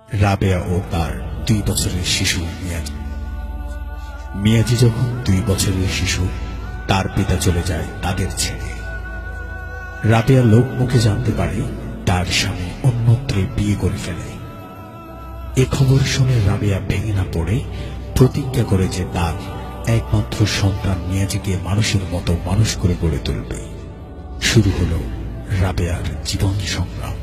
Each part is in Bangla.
রাবেয়া ও তার 2 বছরের শিশু মিয়াজি। মিয়াজি যখন 2 বছরের শিশু, তার পিতা চলে যায় তাদের ছেড়ে। রাবেয়া লোক মুখে জানতে পারে তার স্বামী অন্যত্রে বিয়ে করে ফেলে। এ খবর শুনে রাবেয়া ভেঙে না পড়ে প্রতিজ্ঞা করে যে তার একমাত্র সন্তান মিয়াজিকে মানুষের মতো মানুষ করে গড়ে তুলবে। শুরু হলো রাবেয়ার জীবন সংগ্রাম।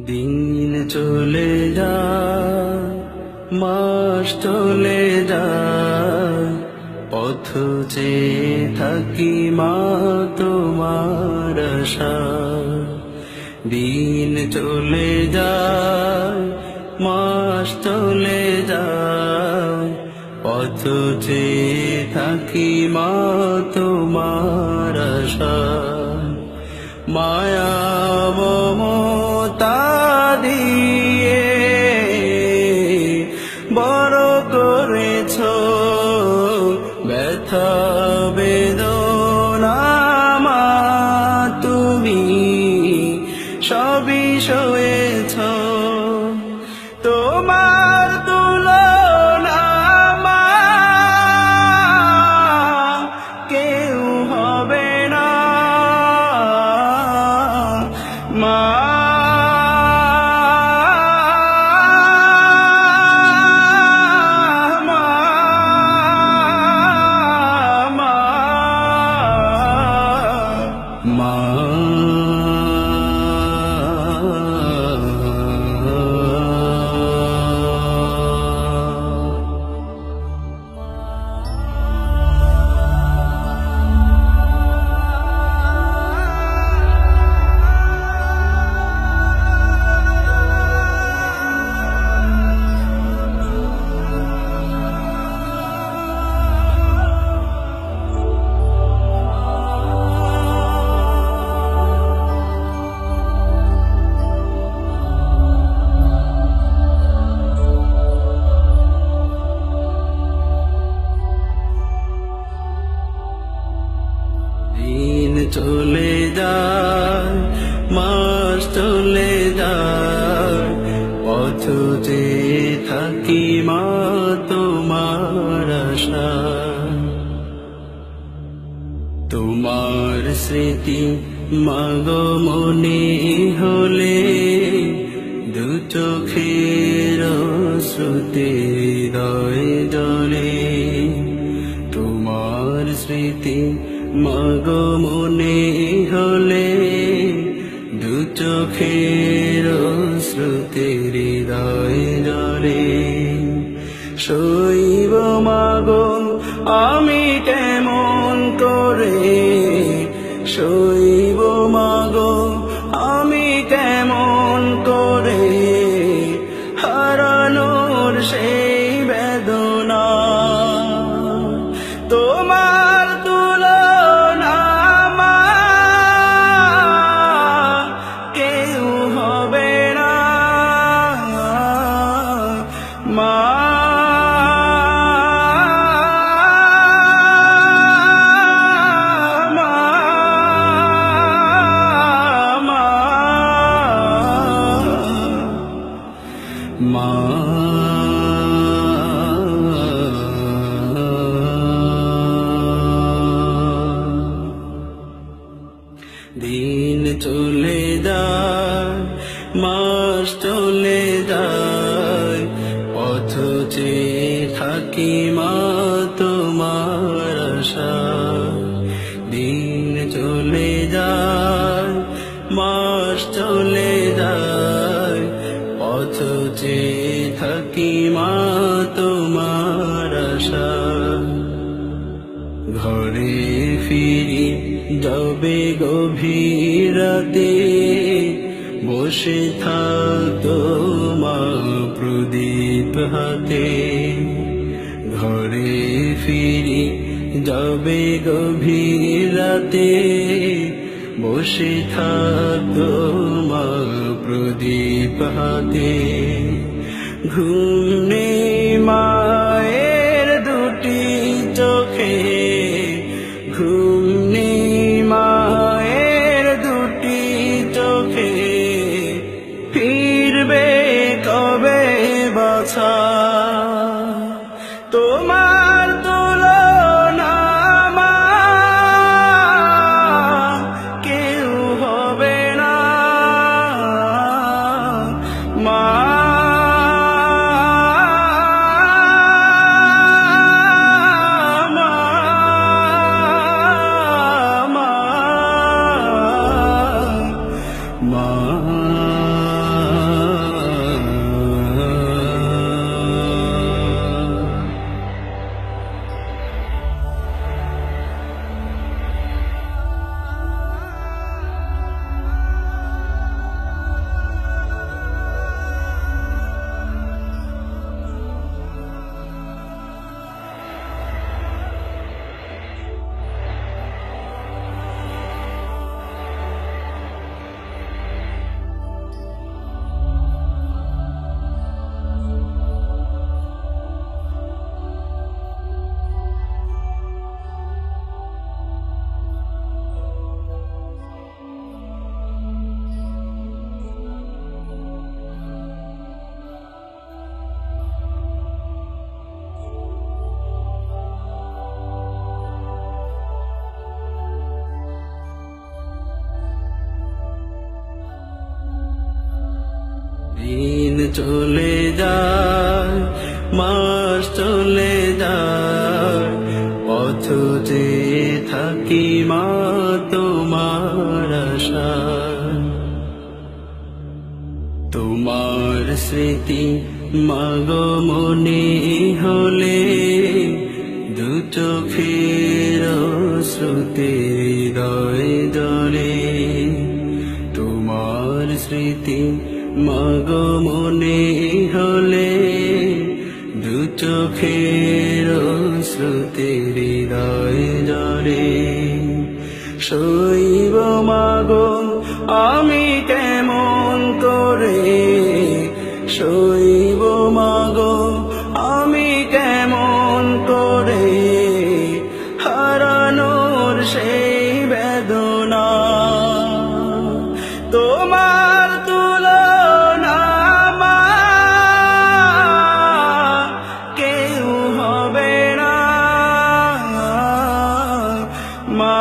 দিন চলে যায়, মাস চলে যায়, পথ চেয়ে থাকি মা তোমার আশায়। দিন চলে যায়, মাস চলে যায়, পথ চেয়ে থাকি মা তোমার আশায়। মায়া মমতা দিয়ে বড় করেছ, ব্যথা বেদনা মা তুমি সবই সয়েছ। তোমার তুলনা মা কেউ হবে না। মা চলে যায়, মাস চলে যায়, পথ চেয়ে থাকি মা তোমার আশায়। তোমার স্মৃতি মাগো মনে হলে, দু চোখের শ্রুতি হৃদয় জলে। তোমার স্মৃতি মাগো মনে হলে, দু চোখের শ্রুতি হৃদয় জলে। শৈব মাগো আমি কেমন করে, শৈব মাগো আমি কেমন করে, হারানোর সেই বেদনা। তোমার তুলনা মা কেউ হবে না। মা দিন চলে যায়, মাস চলে যায়, পথ চেয়ে থাকি মা তোমার আশায়। দিন চলে যায়, মাস চলে যায়, পথ চেয়ে থাকি মা তোমার আশায়। ঘরে ফিরি যাবে গভীর রাতে, বসে থাকতো মা প্রদীপ হাতে, ঘরে ফিরি যাবে গভীর রাতে, বসে থাকতো মা প্রদীপ হাতে। ঘুম নেই মায়ের দুটি চোখে, ঘুম নেই মায়ের দুটি চোখে, ফিরবে কবে বাছা, তোমার তুলনা মা কেউ হবে না। মা দিন চলে যায়, মাস চলে যায়, পথ চেয়ে থাকি মা তোমার আশায়। তোমার স্মৃতি মাগো মনে হলে, দু চোখের শ্রুতি হৃদয় জলে। তোমার স্মৃতি মাগো মনে হলে, দু চোখের শ্রুতি হৃদয় জলে। শৈব মাগো আমি কেমন করে, শৈব মাগো আমি কেমন করে, হারানোর সেই বেদনা, তোমার তুলনা মা কেউ হবে না। মা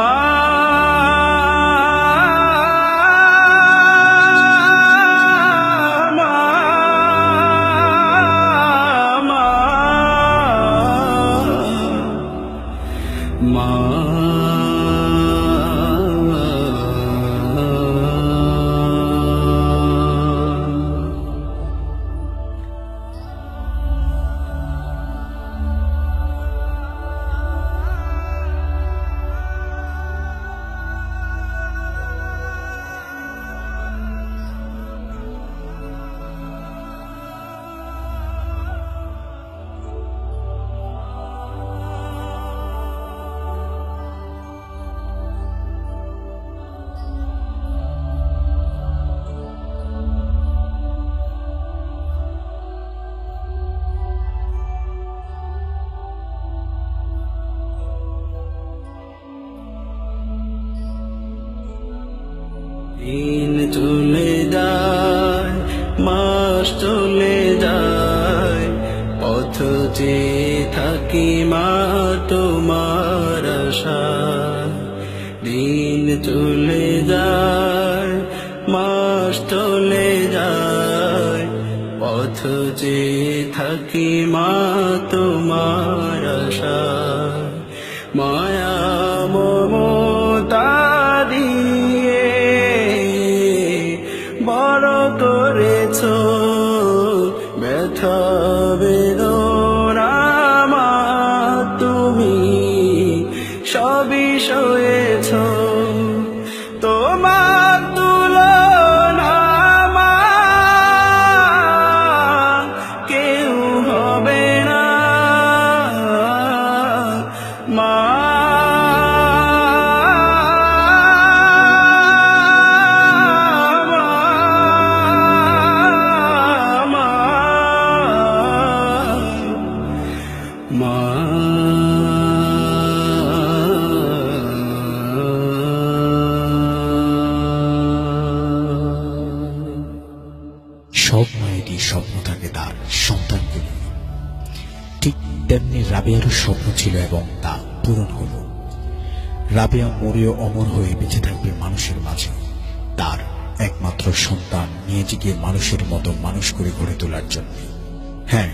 দিন চলে যায়, মাস চলে যায়, পথ চেয়ে থাকি মা তোমার আশায়। দিন চলে যায়, মাস চলে যায়, পথ চেয়ে থাকি মা তোমার আশায়। মায়া মমতা দিয়ে বড় করেছো, ব্যথা বেদনা মা তুমি সবই সয়েছো। তোমার তুলনা মা তার সন্তানকে নিয়ে। ঠিক তেমনি রাবেয়ারও স্বপ্ন ছিল এবং তা পূরণ হল। রাবেয়া মরেও অমর হয়ে বেঁচে থাকবে মানুষের মাঝে, তার একমাত্র সন্তান মিয়াজিকে মানুষের মতো মানুষ করে গড়ে তোলার জন্য। হ্যাঁ,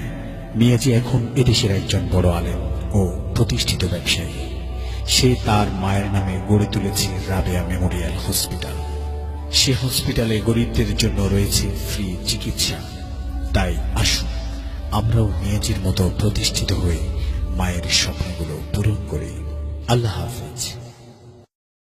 মিয়াজি এখন এদেশের একজন বড় আলেম ও প্রতিষ্ঠিত ব্যবসায়ী। সে তার মায়ের নামে গড়ে তুলেছে রাবেয়া মেমোরিয়াল হসপিটাল। সে হসপিটালে গরিবদের জন্য রয়েছে ফ্রি চিকিৎসা। তাই আসুন আমরাও মিয়াজির মতো প্রতিষ্ঠিত হয়ে মায়ের স্বপ্নগুলো পূরণ করি। আল্লাহ হাফেজ।